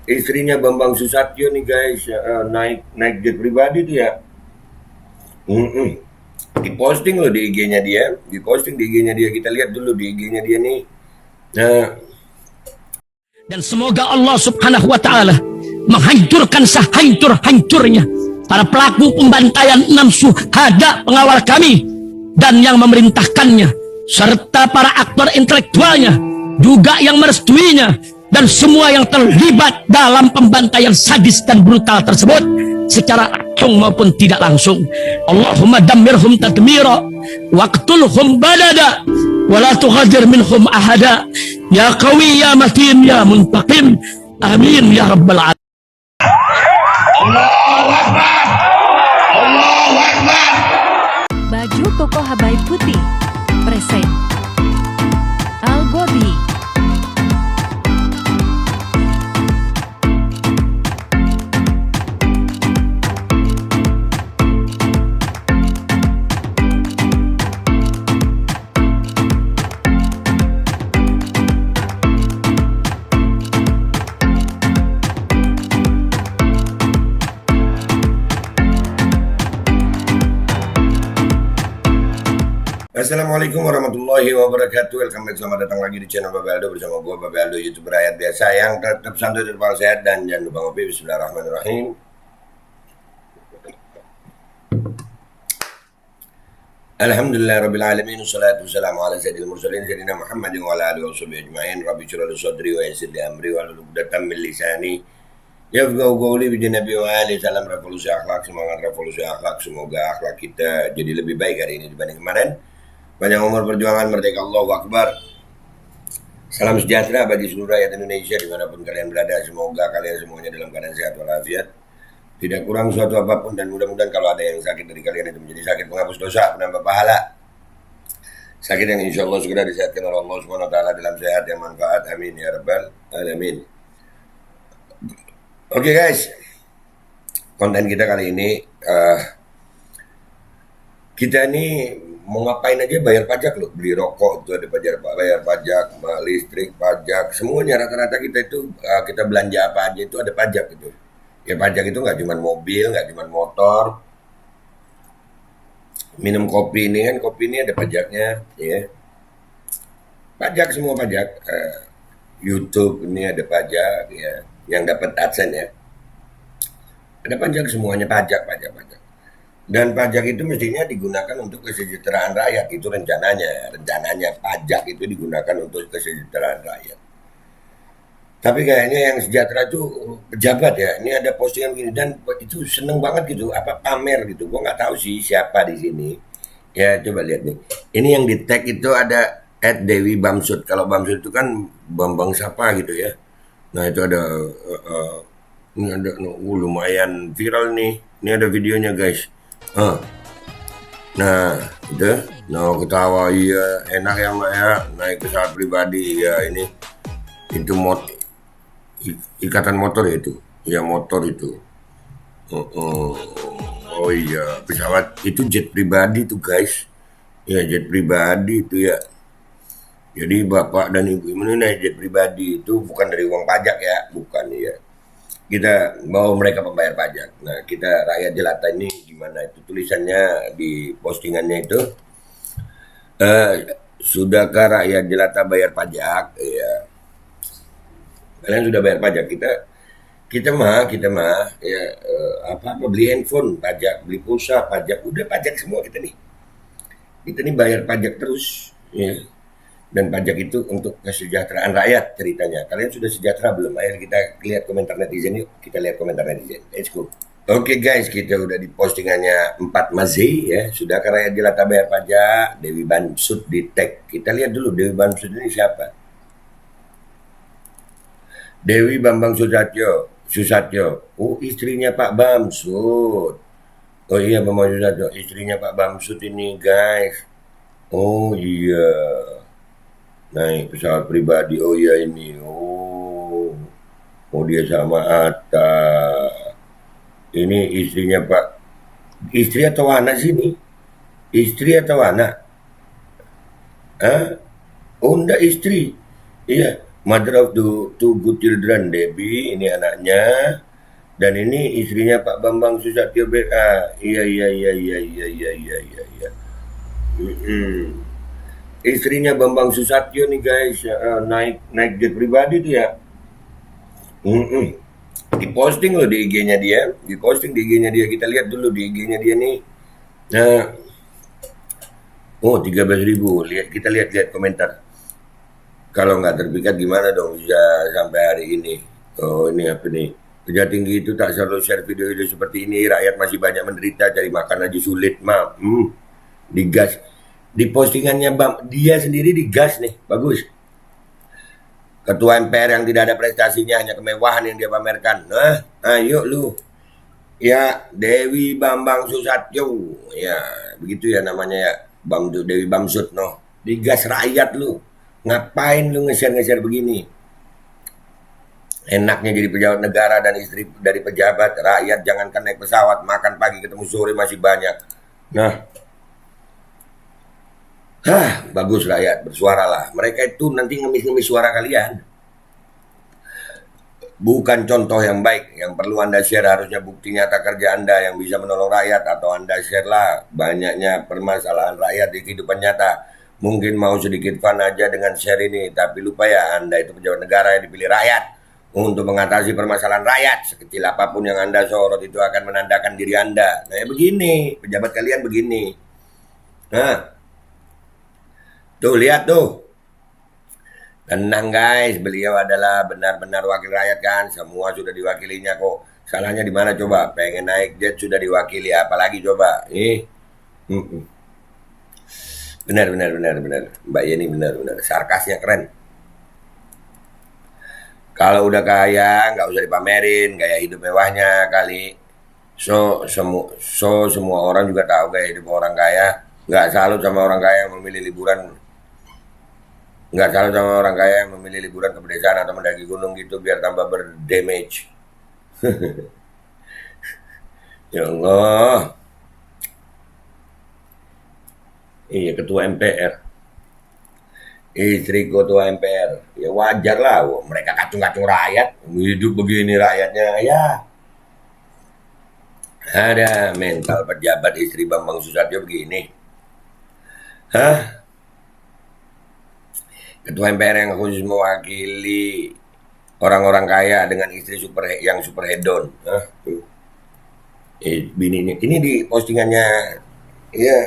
istrinya Bambang Susatyo nih guys, naik jet pribadi tuh ya. Mm-mm. Diposting loh di IG-nya dia, diposting di IG-nya dia. Kita lihat dulu di IG-nya dia nih. Nah, dan semoga Allah Subhanahu wa taala menghancurkan sehancur-hancurnya para pelaku pembantaian 6 syuhada pengawal kami dan yang memerintahkannya, serta para aktor intelektualnya juga yang merestuinya, dan semua yang terlibat dalam pembantaian sadis dan brutal tersebut secara langsung maupun tidak langsung. Allahumma dammirhum tadmira waqtulhum badada wala tughadir minhum ahada ya qawi ya matin ya muntaqim, amin ya rabbal alamin. Allahu Akbar, Allahu Akbar. Baju koko Habaib putih present Al Body. Assalamualaikum warahmatullahi wabarakatuh. Welcome back, selamat datang lagi di channel Babe Aldo bersama gue Babe Aldo, YouTuber rakyat biasa yang tetap santai, tetap sehat, dan jangan lupa ngopi. Bismillahirrahmanirrahim. Alhamdulillahirrabbilalamin. Wassalatu wassalamu ala sayyidil mursalin sayyidina Muhammadin wa ala alihi wa sahbihi ajma'in. Rabbi shrah li sadri wa yassir li amri wahlul 'uqdatam min lisani yafqahu qawli. Bi Nabi wa ali. Salam revolusi akhlak, semangat revolusi akhlak. Semoga akhlak kita jadi lebih baik hari ini dibanding kemarin. Panjang umur perjuangan, merdeka, Allahu Akbar. Salam sejahtera bagi seluruh rakyat Indonesia dimanapun kalian berada. Semoga kalian semuanya dalam keadaan sehat walafiat, tidak kurang suatu apapun, dan mudah-mudahan kalau ada yang sakit dari kalian itu menjadi sakit penghapus dosa, penambah pahala. Sakit yang insya Allah segera disehatkan oleh Allah Subhanahu wa taala dalam sehat yang manfaat. Amin ya rabbal alamin. Oke guys, konten kita kali ini kita ini mau ngapain aja bayar pajak loh. Beli rokok itu ada bayar pajak, listrik pajak, semuanya rata-rata kita itu kita belanja apa aja itu ada pajak gitu. Ya pajak itu nggak cuma mobil, nggak cuma motor. Minum kopi ini kan, kopi ini ada pajaknya ya. Pajak, semua pajak. YouTube ini ada pajak ya, yang dapat AdSense ya. Ada pajak, semuanya pajak. Dan pajak itu mestinya digunakan untuk kesejahteraan rakyat, itu rencananya pajak itu digunakan untuk kesejahteraan rakyat. Tapi kayaknya yang sejahtera itu pejabat ya. Ini ada postingan gini dan itu seneng banget gitu, apa pamer gitu. Gua nggak tahu sih siapa di sini. Ya coba lihat nih. Ini yang di tag itu ada @Dewi Bamsud. Kalau Bamsud itu kan Bambang siapa gitu ya. Nah itu ada ini ada lumayan viral nih. Ini ada videonya guys. Nah itu, nah ketawa iya, enak ya mbak ya, naik pesawat pribadi ya. Ini itu ikatan motor ya itu, ya motor itu. Oh iya, pesawat itu jet pribadi tuh guys, ya jet pribadi itu ya. Jadi bapak dan ibu ini naik jet pribadi itu bukan dari uang pajak ya, bukan ya. Kita bawa mereka membayar pajak. Nah kita rakyat jelata ini gimana itu tulisannya di postingannya itu, sudahkah rakyat jelata bayar pajak ya. Kalian sudah bayar pajak. Kita mah ya apa beli handphone pajak, beli pulsa pajak, udah pajak semua kita nih bayar pajak terus ya. Dan pajak itu untuk kesejahteraan rakyat ceritanya. Kalian sudah sejahtera belum? Ayo kita lihat komentar netizen yuk. Kita lihat komentar netizen. Let's go. Oke guys, kita udah di postingannya 4 Mazi ya. Sudah ke rakyat jelata bayar pajak, Dewi Bamsud di tag. Kita lihat dulu Dewi Bamsud ini siapa? Dewi Bambang Susatyo. Oh istrinya Pak Bamsud. Oh iya Bambang Susatyo, istrinya Pak Bamsud ini guys. Oh iya. Naik pesawat pribadi, oh ya ini, oh dia sama Atta. Ini istrinya Pak, istri atau anak sih ini? Istri atau anak? Oh enggak istri, iya. Mother of two good children, Debbie, ini anaknya. Dan ini istrinya Pak Bambang Susatyo. Iya. Istrinya Bambang Susatyo nih guys, naik jet pribadi tuh ya. Diposting loh di IG-nya dia, kita lihat dulu di IG-nya dia nih. Nah, 13.000, kita lihat komentar. Kalau nggak terpikat gimana dong bisa sampai hari ini? Oh, ini apa nih? Kerja tinggi itu tak selalu share video-video seperti ini. Rakyat masih banyak menderita, cari makan aja sulit, mah. Digas. Di postingannya dia sendiri digas nih, bagus. Ketua MPR yang tidak ada prestasinya, hanya kemewahan yang dia pamerkan. Nah, ayo lu. Ya, Dewi Bambang Susatyo. Ya, begitu ya namanya ya. Bang Dewi Bamsud, no. Digas rakyat lu. Ngapain lu nge-share begini? Enaknya jadi pejabat negara dan istri dari pejabat. Rakyat jangankan naik pesawat, makan pagi ketemu sore masih banyak. Nah, bagus rakyat, bersuaralah. Mereka itu nanti ngemis-ngemis suara kalian. Bukan contoh yang baik. Yang perlu Anda share harusnya bukti nyata kerja Anda yang bisa menolong rakyat. Atau Anda share lah banyaknya permasalahan rakyat di kehidupan nyata. Mungkin mau sedikit fun aja dengan share ini, tapi lupa ya Anda itu pejabat negara yang dipilih rakyat untuk mengatasi permasalahan rakyat. Sekecil apapun yang Anda sorot itu akan menandakan diri Anda. Nah ya begini, pejabat kalian begini. Nah, tuh lihat tuh. Tenang guys, beliau adalah benar-benar wakil rakyat kan. Semua sudah diwakilinya kok. Salahnya di mana coba? Pengen naik jet sudah diwakili, apalagi coba? Benar. Mbak Yeni benar. Sarkasnya keren. Kalau udah kaya, nggak usah dipamerin gaya hidup mewahnya kali. Semua orang juga tahu gaya hidup orang kaya. Nggak salut sama orang kaya yang memilih liburan. Nggak salut sama orang kaya yang memilih liburan ke pedesaan atau mendaki gunung gitu biar tambah berdamage. Ya Allah. Iya, ketua MPR. Istri ketua MPR. Ya wajar lah, mereka kacung-kacung rakyat. Hidup begini rakyatnya, ya. Ada mental pejabat istri Bambang Susatyo begini. Ketua MPR yang khusus mewakili orang-orang kaya dengan istri yang super hedon. Ini di postingannya, ya.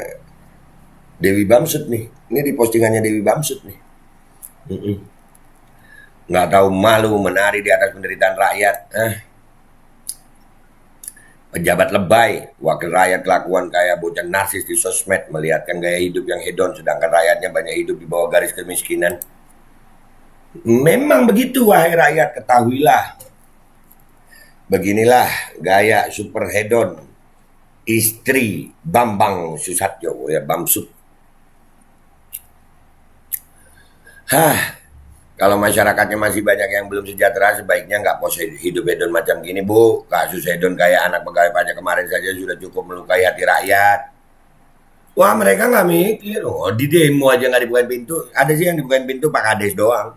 Dewi Bamsud nih, ini di postingannya Dewi Bamsud nih. Nggak tahu malu menari di atas penderitaan rakyat. Pejabat lebay, wakil rakyat kelakuan kayak bocah narsis di sosmed, melihatkan gaya hidup yang hedon, sedangkan rakyatnya banyak hidup di bawah garis kemiskinan. Memang begitu wahai rakyat, ketahuilah. Beginilah gaya super hedon istri Bambang Susatyo, ya Bamsud. Kalau masyarakatnya masih banyak yang belum sejahtera, sebaiknya nggak pos hidup hedon macam gini, Bu. Kasus hedon kayak anak pegawai pajak kemarin saja sudah cukup melukai hati rakyat. Wah, mereka nggak mikir. Di demo aja nggak dibukain pintu. Ada sih yang dibukain pintu Pak Kades doang.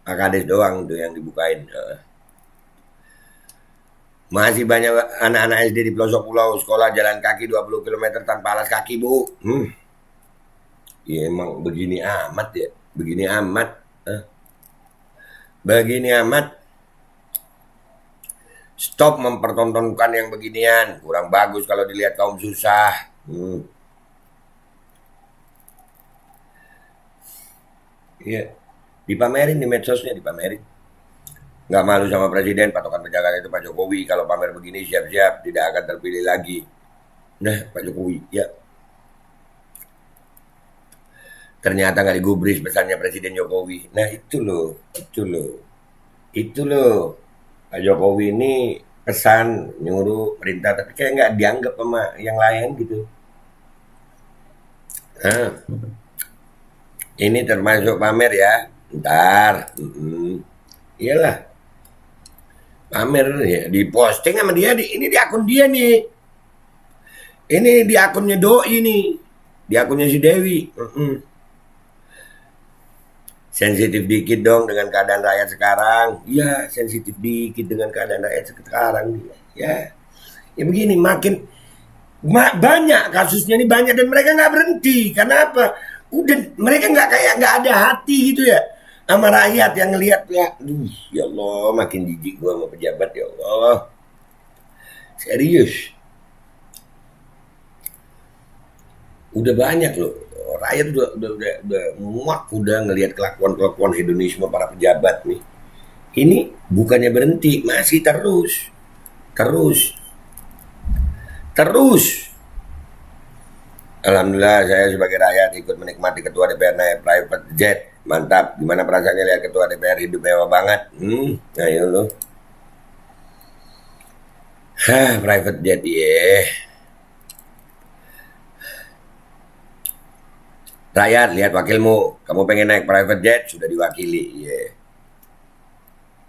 Pak Kades doang tuh yang dibukain. Masih banyak anak-anak SD di pelosok pulau sekolah jalan kaki 20 km tanpa alas kaki, Bu. Ya emang begini amat ya. Begini amat. Stop mempertontonkan yang beginian. Kurang bagus kalau dilihat kaum susah. Iya. Dipamerin di medsosnya, dipamerin. Nggak malu sama presiden, patokan penjagaan itu Pak Jokowi. Kalau pamer begini siap-siap tidak akan terpilih lagi. Nah, Pak Jokowi, ya. Ternyata nggak digubris pesannya Presiden Jokowi. Nah itu loh. Pak Jokowi ini pesan, nyuruh, perintah, tapi kayak nggak dianggap sama yang lain gitu. Ini termasuk pamer ya. Ntar. Iyalah. Pamer ya, diposting sama dia. Ini di akun dia nih. Ini di akunnya Doi nih. Di akunnya si Dewi. sensitif dikit dong dengan keadaan rakyat sekarang. Iya, sensitif dikit dengan keadaan rakyat sekarang. Ya, ya begini, makin banyak kasusnya ini banyak dan mereka nggak berhenti. Karena apa? Udah mereka nggak ada hati gitu ya sama rakyat yang ngelihat ya. Aduh, ya Allah, makin jijik gua sama pejabat ya Allah. Serius. Udah banyak loh. Rakyat udah muak udah ngelihat kelakuan hedonisme para pejabat nih. Ini bukannya berhenti, masih terus. Alhamdulillah saya sebagai rakyat ikut menikmati ketua DPR naik private jet. Mantap. Gimana perasaannya lihat ketua DPR hidup mewah banget? Ayo lo. Private jet Rakyat, lihat wakilmu. Kamu pengen naik private jet, sudah diwakili.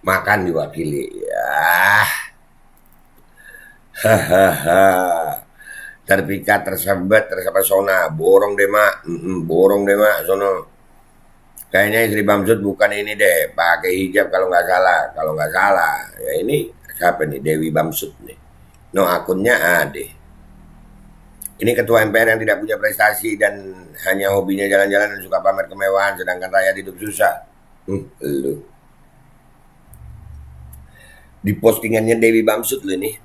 Makan diwakili. Terpikat, tersebet, tersepesona. Borong deh mak. Sono. Kayaknya istri Bamsud bukan ini deh. Pakai hijab kalau nggak salah. Ya ini siapa nih? Dewi Bamsud nih. No, akunnya ada. Ini ketua MPR yang tidak punya prestasi dan hanya hobinya jalan-jalan dan suka pamer kemewahan, sedangkan rakyat hidup susah. Lu. Di postingannya Dewi Bamsud lu nih.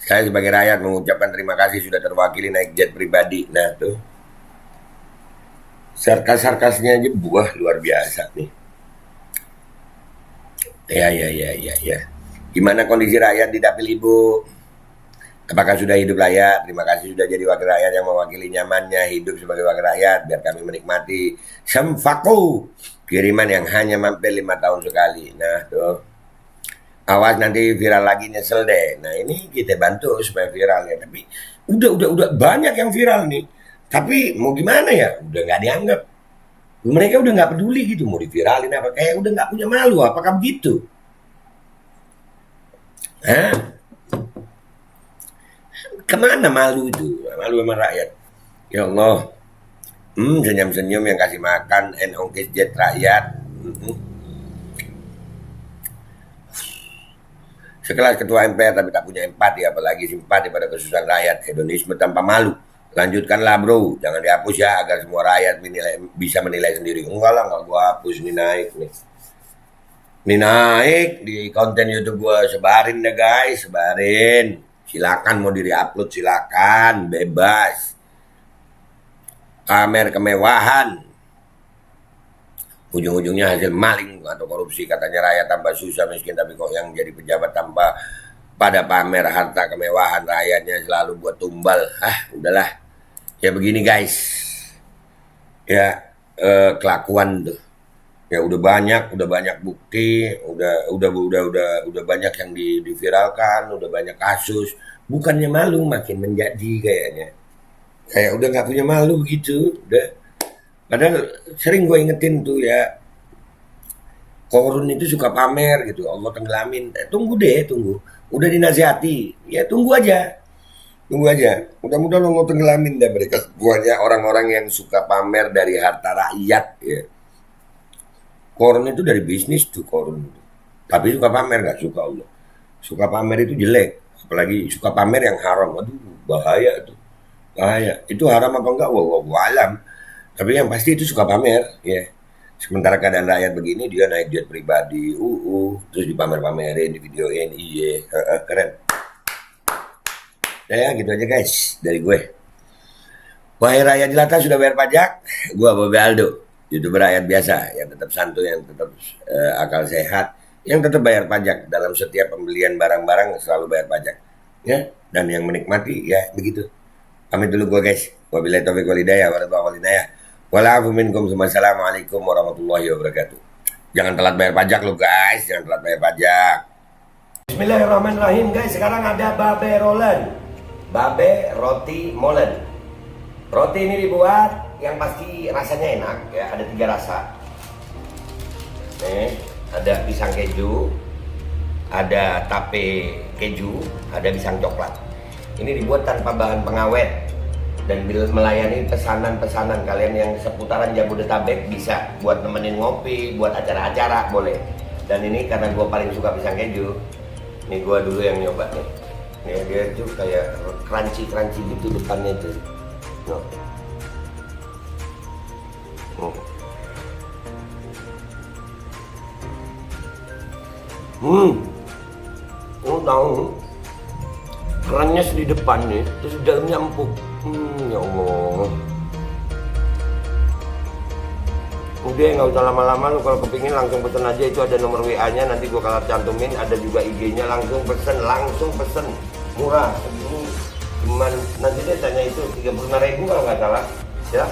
Saya sebagai rakyat mengucapkan terima kasih sudah terwakili naik jet pribadi. Nah tuh. Sarkas-sarkasnya aja buah luar biasa nih. Ya. Gimana kondisi rakyat di dapil ibu? Apakah sudah hidup layak? Terima kasih sudah jadi wakil rakyat yang mewakili nyamannya hidup sebagai wakil rakyat biar kami menikmati sembako kiriman yang hanya mampir 5 tahun sekali. Nah tuh, awas nanti viral lagi nyesel deh. Nah ini kita bantu supaya viral ya. Tapi udah banyak yang viral nih. Tapi mau gimana ya? Udah nggak dianggap. Mereka udah nggak peduli gitu mau diviralin apa. Kayak udah nggak punya malu. Apakah begitu? Kemana malu itu? Malu sama rakyat. Ya Allah. Senyum-senyum yang kasih makan ongkis jet rakyat. Sekelas ketua MPR tapi tak punya empati, apalagi simpati pada kesusahan rakyat. Hedonisme tanpa malu. Lanjutkanlah bro, jangan dihapus ya agar semua rakyat bisa menilai sendiri. Enggak lah, nggak gua hapus, ini naik nih. Ini naik di konten YouTube gua, sebarin deh guys, sebarin. Silakan mau di-upload, silakan, bebas. Pamer kemewahan. Ujung-ujungnya hasil maling atau korupsi, katanya rakyat tambah susah miskin, tapi kok yang jadi pejabat tambah pada pamer harta kemewahan, rakyatnya selalu buat tumbal. Udahlah. Ya begini guys. Ya kelakuan tuh. Ya udah banyak bukti, udah banyak yang diviralkan, udah banyak kasus. Bukannya malu, makin menjadi kayaknya. Kayak udah nggak punya malu gitu, udah. Padahal sering gue ingetin tuh ya, korun itu suka pamer gitu, Allah tenggelamin. Tunggu. Udah dinasihati, ya tunggu aja. Mudah-mudahan Allah tenggelamin deh mereka semuanya, orang-orang yang suka pamer dari harta rakyat ya. Korun itu dari bisnis tuh korun. Tapi suka pamer, nggak suka Allah. Suka pamer itu jelek. Apalagi suka pamer yang haram. Aduh, bahaya tuh. Bahaya. Itu haram apa enggak? Wallahu alam. Tapi yang pasti itu suka pamer. Ya. Sementara keadaan rakyat begini, dia naik jet pribadi. Terus dipamer-pamerin, di videoin. Iya. Keren. Ya gitu aja guys. Dari gue. Wahai rakyat jelata sudah bayar pajak. Gue Bobi Aldo. YouTuber rakyat biasa yang tetap santuy, yang tetap akal sehat, yang tetap bayar pajak dalam setiap pembelian barang-barang selalu bayar pajak, ya. Dan yang menikmati ya begitu. Pamit dulu gue guys. Wabillahi taufiq wal hidayah. Wa'alaikum minkum. Assalamualaikum warahmatullahi wabarakatuh. Jangan telat bayar pajak lo guys, jangan telat bayar pajak. Bismillahirrahmanirrahim guys. Sekarang ada babe rolen, babe roti molen. Roti ini dibuat yang pasti rasanya enak ya, ada 3 rasa. Nih, ada pisang keju, ada tape keju, ada pisang coklat. Ini dibuat tanpa bahan pengawet. dan melayani pesanan-pesanan kalian yang seputaran Jabodetabek, bisa buat nemenin ngopi, buat acara-acara boleh. Dan ini karena gue paling suka pisang keju, nih gue dulu yang nyoba nih. Nih dia tuh kayak crunchy gitu depannya tuh. Lo tahu kerennya di depan nih, terus di dalamnya empuk. Ya Allah. Udah nggak usah lama-lama, lu kalau kepingin langsung pesen aja, itu ada nomor WA-nya, nanti gua kalau cantumin, ada juga IG-nya, langsung pesen, murah. Segini cuman nanti dia tanya itu 35.000 kalau nggak salah ya.